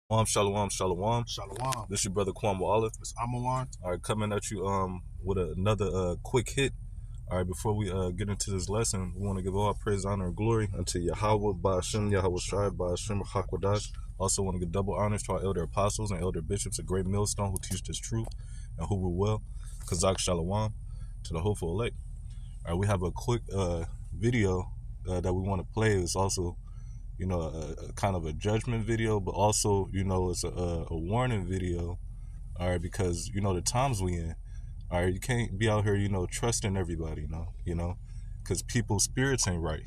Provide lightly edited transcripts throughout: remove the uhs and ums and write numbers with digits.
Shalom, shalom. Shalom. This your brother Kwam Waller. It's Amalar. All right, coming at you with another quick hit. All right, before we get into this lesson, we want to give all praise, honor, and glory unto Yahweh, Ba'ashem, Yahweh Shai, Ba'ashem, Hakwadash. Also want to give double honors to our elder apostles and elder bishops, a great millstone who teach this truth and who rule well. Kazak Shalom to the hopeful elect. All right, we have a quick video that we want to play. It's also a kind of a judgment video, but also, it's a warning video, all right, because, the times we in, all right, you can't be out here, trusting everybody, because people's spirits ain't right,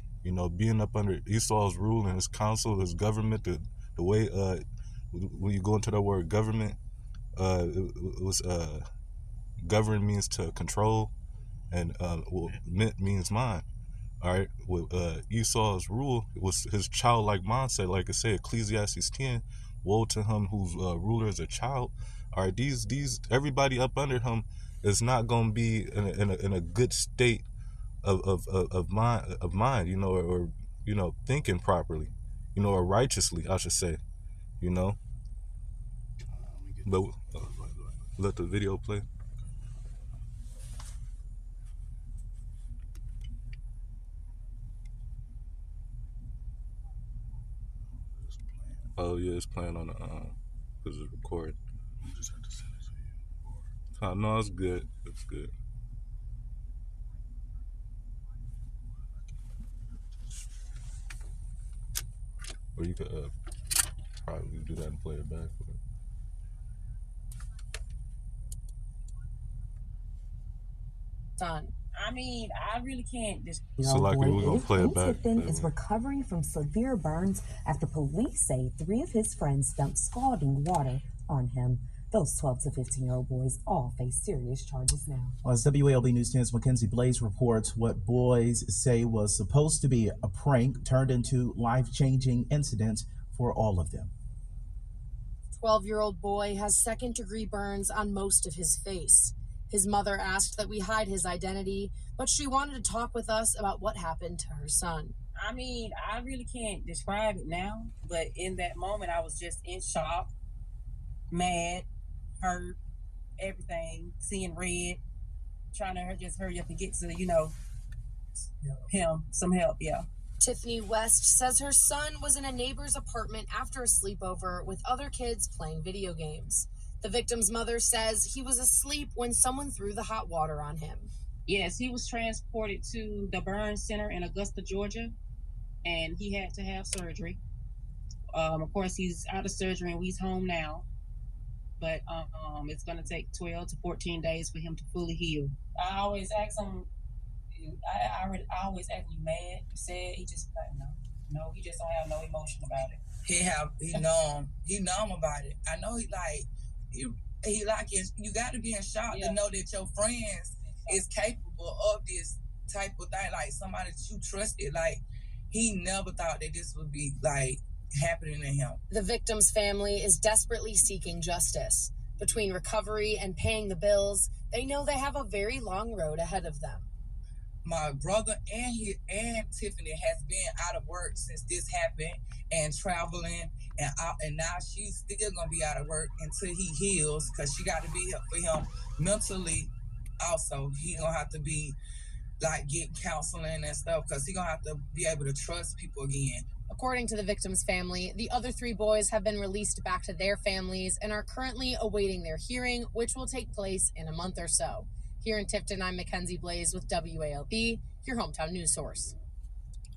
being up under Esau's rule and his council, his government, the way, when you go into that word government, it was, govern means to control, and, mint means mind. All right, with Esau's rule, it was his childlike mindset. Like I said, Ecclesiastes 10, woe to him whose ruler is a child. All right, these everybody up under him is not going to be in a good state of mind, or thinking properly, or righteously, I should say, But let the video play. Oh yeah, it's playing on the because it's recorded. You just have to send it to you. No, it's good. It's good. Or you could probably do that and play it back. Son, I mean, I really can't just. So like we're gonna play it back. Tiffin is recovering from severe burns after police say 3 of his friends dumped scalding water on him. Those 12 to 15-year-old boys all face serious charges now. As WALB News 10's Mackenzie Blaze reports, what boys say was supposed to be a prank turned into life-changing incidents for all of them. 12-year-old boy has second-degree burns on most of his face. His mother asked that we hide his identity, but she wanted to talk with us about what happened to her son. I mean, I really can't describe it now, but in that moment, I was just in shock, mad, hurt, everything, seeing red, trying to just hurry up and get to, him some help, yeah. Tiffany West says her son was in a neighbor's apartment after a sleepover with other kids playing video games. The victim's mother says he was asleep when someone threw the hot water on him. Yes, he was transported to the burn center in Augusta, Georgia, and he had to have surgery. Of course, he's out of surgery and he's home now, but it's going to take 12 to 14 days for him to fully heal. I always ask him, I always ask him, you mad, you sad? He just like, no, he just don't have no emotion about it. He numb about it. I know he like it. You got to be in shock to know that your friends is capable of this type of thing. Like somebody that you trusted. Like he never thought that this would be like happening to him. The victim's family is desperately seeking justice. Between recovery and paying the bills, they know they have a very long road ahead of them. My brother and Tiffany has been out of work since this happened and traveling, and now she's still gonna be out of work until he heals, because she got to be here for him mentally. Also, he gonna have to be like get counseling and stuff, because he gonna have to be able to trust people again. According to the victim's family, the other 3 boys have been released back to their families and are currently awaiting their hearing, which will take place in a month or so. Here in Tifton, I'm Mackenzie Blaze with WALB, your hometown news source.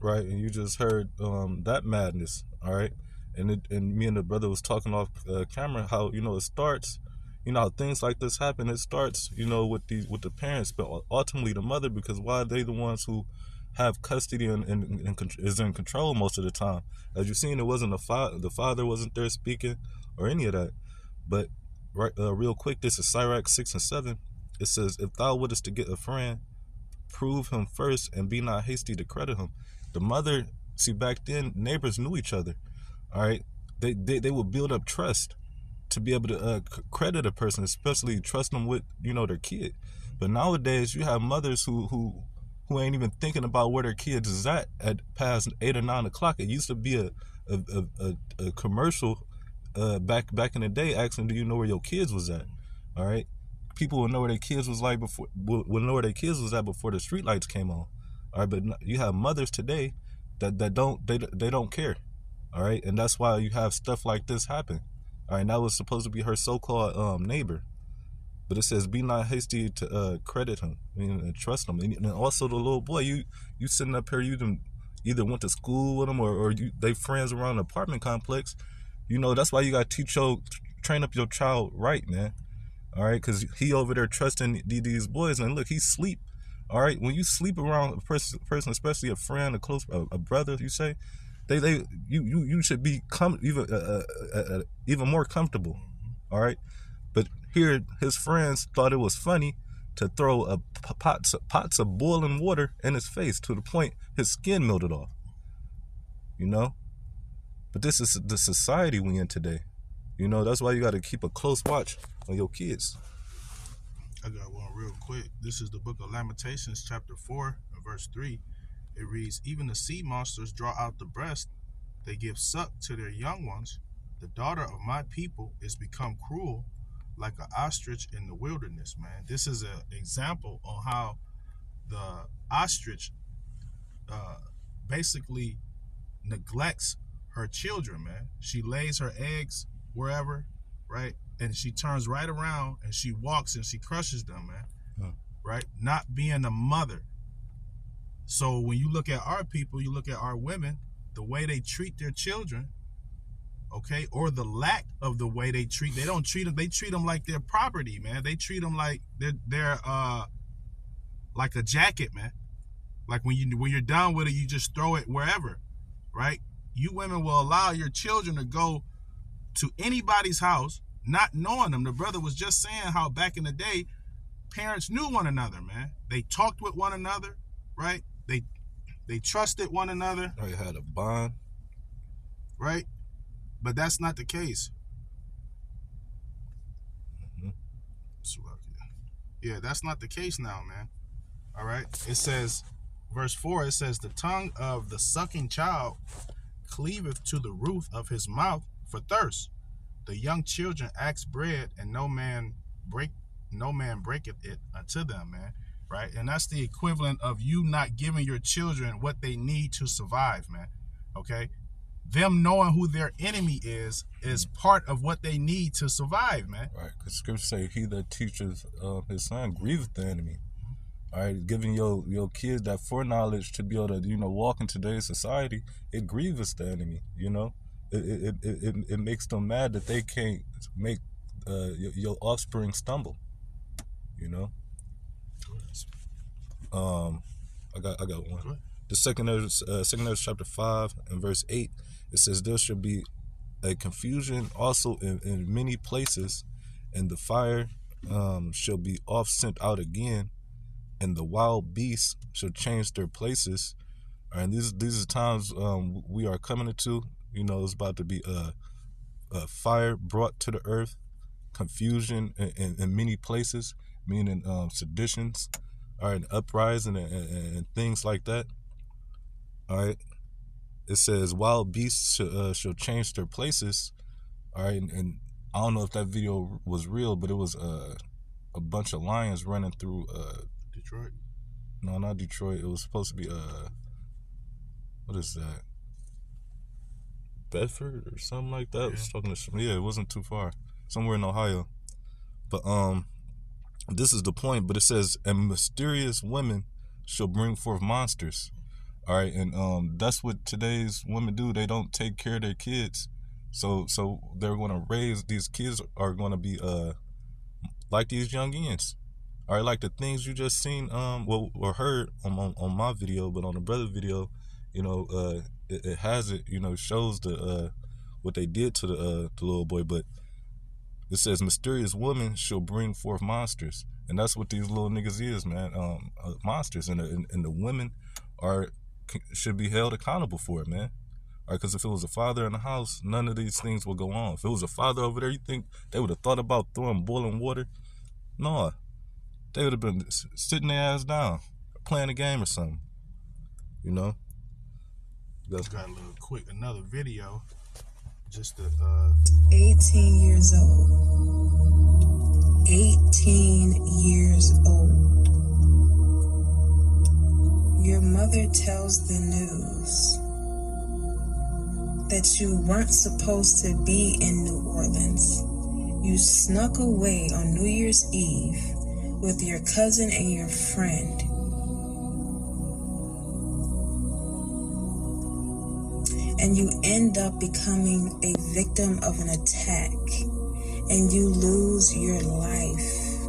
Right, and you just heard that madness, all right? And me and the brother was talking off camera how, it starts, how things like this happen. It starts, with the parents, but ultimately the mother, because why are they the ones who have custody and is in control most of the time? As you've seen, it wasn't the father wasn't there speaking or any of that. But real quick, this is Sirach 6 and 7. It says, if thou wouldest to get a friend, prove him first and be not hasty to credit him. The mother, see, back then, neighbors knew each other, all right? They would build up trust to be able to credit a person, especially trust them with, their kid. But nowadays, you have mothers who ain't even thinking about where their kids is at past 8 or 9 o'clock. It used to be a commercial back in the day, asking, do you know where your kids was at? All right, people would know where their kids was like before, would know where their kids was at before the street lights came on. All right, but you have mothers today that don't care. All right, and that's why you have stuff like this happen. All right, and that was supposed to be her so-called neighbor, but it says, be not hasty to credit him, and trust him. And also the little boy, you sitting up here, you either went to school with him or they friends around the apartment complex. You know, that's why you got to train up your child right, man. All right, because he over there trusting these boys, and look, he sleep. All right, when you sleep around a person, especially a friend, a brother, you say, you should be even more comfortable. All right, but here his friends thought it was funny to throw pots of boiling water in his face to the point his skin melted off. You know, but this is the society we in today. You know, that's why you got to keep a close watch on your kids. I got one real quick. This is the book of Lamentations, chapter 4, verse 3. It reads, even the sea monsters draw out the breast. They give suck to their young ones. The daughter of my people is become cruel like an ostrich in the wilderness, man. This is an example on how the ostrich basically neglects her children, man. She lays her eggs wherever, right? And she turns right around and she walks and she crushes them, man. Right? Not being a mother. So when you look at our people, you look at our women, the way they treat their children, okay, or the lack of the way they don't treat them, they treat them like their property, man. They treat them like they're like a jacket, man. Like when you're done with it, you just throw it wherever, right? You women will allow your children to go to anybody's house, not knowing them. The brother was just saying how back in the day, parents knew one another, man. They talked with one another, right? They trusted one another. They had a bond. Right? But that's not the case. Yeah, that's not the case now, man. All right? It says, verse 4, it says, the tongue of the sucking child cleaveth to the roof of his mouth for thirst. The young children ask bread, and no man breaketh it unto them, man. Right? And that's the equivalent of you not giving your children what they need to survive, man. Okay? Them knowing who their enemy is part of what they need to survive, man. Right, because scripture say, he that teaches his son grieveth the enemy. All right, giving your kids that foreknowledge to be able to, you know, walk in today's society, it grieves the enemy, you know. It makes them mad that they can't make your offspring stumble, you know. I got one. The second Ezra chapter 5 and verse 8, it says, there shall be a confusion also in many places, and the fire shall be oft sent out again, and the wild beasts shall change their places. And these are times we are coming into. You know, it's about to be a fire brought to the earth, confusion in many places, meaning seditions, all right, uprising and things like that. All right, it says wild beasts shall change their places. All right, and I don't know if that video was real, but it was a bunch of lions running through Detroit. No, not Detroit. It was supposed to be what is that? Bedford or something like that. Yeah. I was talking to it wasn't too far. Somewhere in Ohio. But this is the point, but it says, and mysterious women shall bring forth monsters. All right, and that's what today's women do. They don't take care of their kids. So they're going to raise, these kids are going to be like these youngins. All right, like the things you just seen or heard on my video, but on the brother video, you know, it has it, you know, shows the what they did to the little boy. But it says mysterious women shall bring forth monsters, and that's what these little niggas is, man. Monsters, and the women should be held accountable for it, man. All right, because if it was a father in the house, none of these things would go on. If it was a father over there, you think they would have thought about throwing boiling water? No, they would have been sitting their ass down, playing a game or something. You know. Got a little quick another video. just the 18 years old. 18 years old. Your mother tells the news that you weren't supposed to be in New Orleans. You snuck away on New Year's Eve with your cousin and your friend. And you end up becoming a victim of an attack, and you lose your life.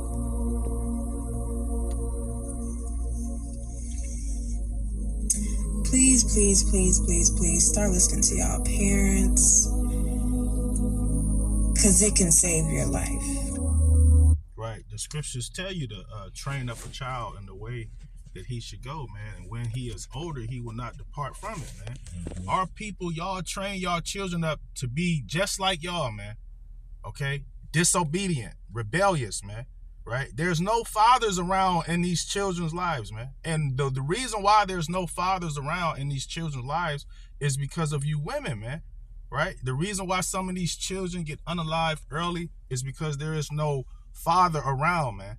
Please, please, please, please, please start listening to y'all parents, because it can save your life. right. The scriptures tell you to train up a child in the way that he should go, man. And when he is older, he will not depart from it, man. Our people, y'all train y'all children up to be just like y'all, man. Okay? Disobedient, rebellious, man. Right? There's no fathers around in these children's lives, man. And the reason why there's no fathers around in these children's lives is because of you women, man. Right? The reason why some of these children get unalived early is because there is no father around, man.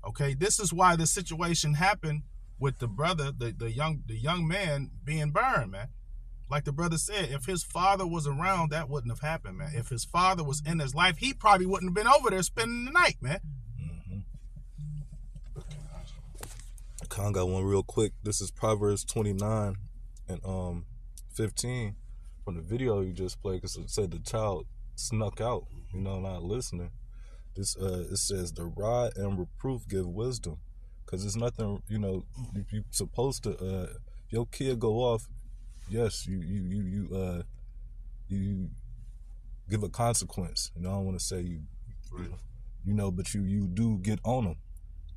Okay? This is why the situation happened with the brother, the young man being burned, man. Like the brother said, if his father was around, that wouldn't have happened, man. If his father was in his life, he probably wouldn't have been over there spending the night, man. Con got one real quick. This is Proverbs 29 and 15 from the video you just played, because it said the child snuck out, not listening. This it says the rod and reproof give wisdom, because it's nothing, you're supposed to your kid go off, yes, you give a consequence. I don't want to say but you do get on them.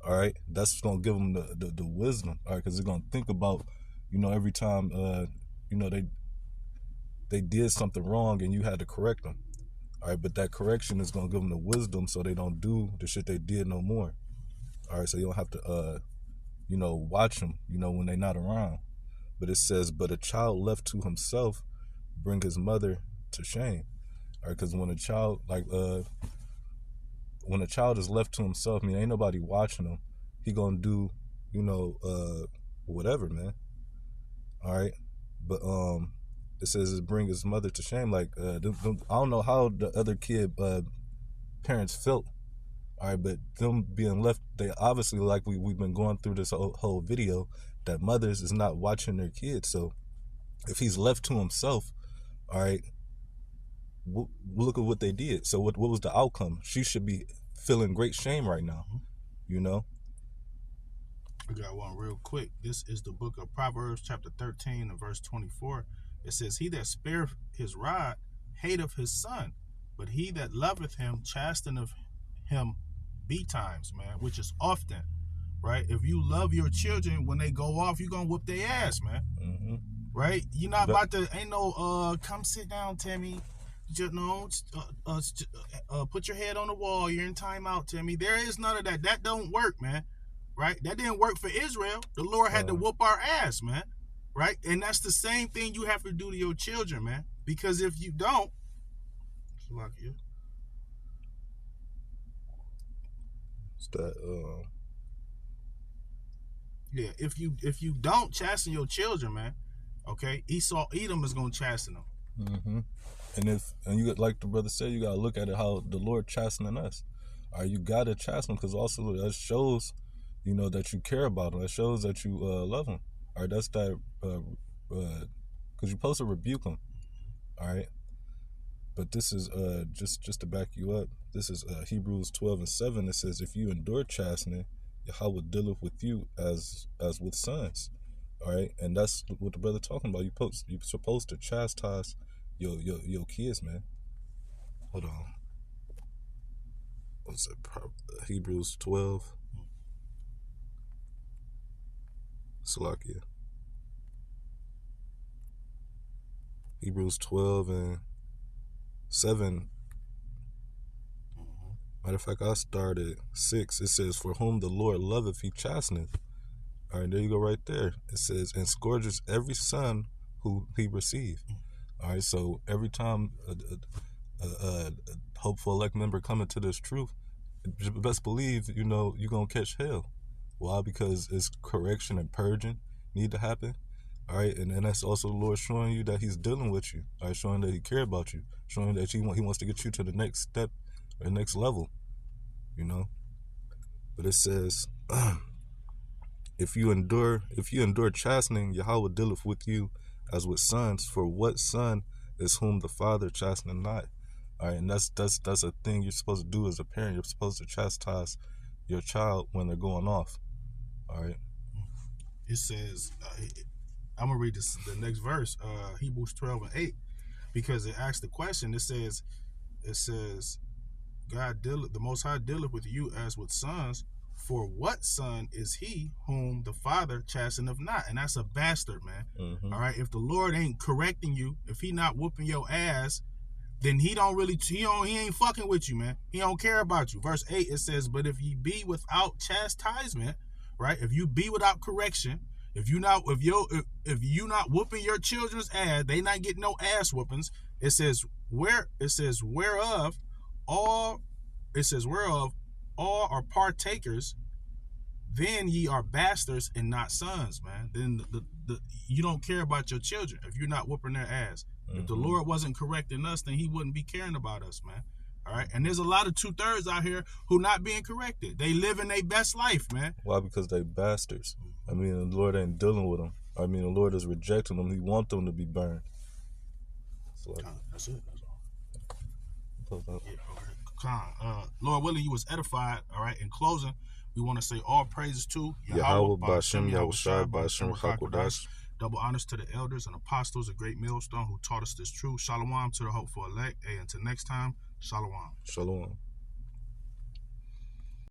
All right, that's gonna give them the wisdom. All right, because they're gonna think about, every time they did something wrong and you had to correct them. All right, but that correction is gonna give them the wisdom so they don't do the shit they did no more. All right, so you don't have to watch them, when they're not around. But it says, but a child left to himself bring his mother to shame. All right, because when a child when a child is left to himself, ain't nobody watching him, he gonna do, whatever, man. All right, but it says it bring his mother to shame. Like I don't know how the other kid parents felt. All right, but them being left, they obviously, like we've been going through this whole video, that mothers is not watching their kids. So if he's left to himself, all right, look at what they did. So what was the outcome? She should be feeling great shame right now, I got one real quick. This is the book of Proverbs chapter 13 and verse 24. It says, he that spareth his rod hateth his son, but he that loveth him chasteneth him betimes, man, which is often, right? If you love your children, when they go off, you're gonna whoop their ass, man. Right? You're not about to, ain't no come sit down, Timmy. Put your head on the wall. You're in timeout, Timmy. There is none of that. That don't work, man. Right? That didn't work for Israel. The Lord had to whoop our ass, man. Right? And that's the same thing you have to do to your children, man. Because if you don't, it's like you. It's that yeah, if you don't chasten your children, man, okay, Edom is gonna chasten them. And you, like the brother said, you gotta look at it how the Lord chastening us. All right, you gotta chasten them, because also that shows, that you care about them. That shows that you love them. All right, that's that, because you're supposed to rebuke them. All right, but this is just to back you up. This is Hebrews 12 and 7. It says, if you endure chastening, Yahweh dealeth with you as with sons. All right, and that's what the brother talking about. You're supposed to chastise your kids, man. Hold on. What's it? Hebrews 12. Salakia. Hebrews 12 and 7. Matter of fact, I started 6. It says, for whom the Lord loveth, he chasteneth. All right, there you go right there. It says, and scourges every son who he received. All right, so every time a hopeful elect member come into this truth, best believe, you know, you're going to catch hell. Why? Because it's correction and purging need to happen. All right, and that's also the Lord showing you that he's dealing with you. All right, showing that he cares about you, showing that he wants to get you to the next step or the next level, you know. But it says, if you endure chastening, Yahweh dealeth with you as with sons. For what son is whom the father chasteneth not? All right, and that's a thing you're supposed to do as a parent. You're supposed to chastise your child when they're going off. All right. It says, I'm gonna read the next verse, Hebrews 12:8, because it asks the question. It says, God the Most High dealeth with you as with sons. For what son is he whom the father chasteneth not? And that's a bastard, man. Mm-hmm. All right. If the Lord ain't correcting you, if he not whooping your ass, then he ain't fucking with you, man. He don't care about you. Verse 8, it says, but if ye be without chastisement, right? If you be without correction, if you not whooping your children's ass, they not getting no ass whoopings. It says whereof all are partakers, then ye are bastards and not sons, man. Then you don't care about your children if you're not whooping their ass. If the Lord wasn't correcting us, then he wouldn't be caring about us, man. All right. And there's a lot of 2/3 out here who not being corrected. They living their best life, man. Why? Because they bastards. I mean, the Lord ain't dealing with them. I mean, the Lord is rejecting them. He wants them to be burned. So, that's it. That's all. Yeah, Lord willing, you was edified. All right. In closing, we want to say all praises to Yahweh, Ba'ashem, Yahushua, Ba'ashem, Hakodash. Double honors to the elders and apostles, a great millstone who taught us this truth. Shalom to the hopeful elect. And until next time, shalom. Shalom.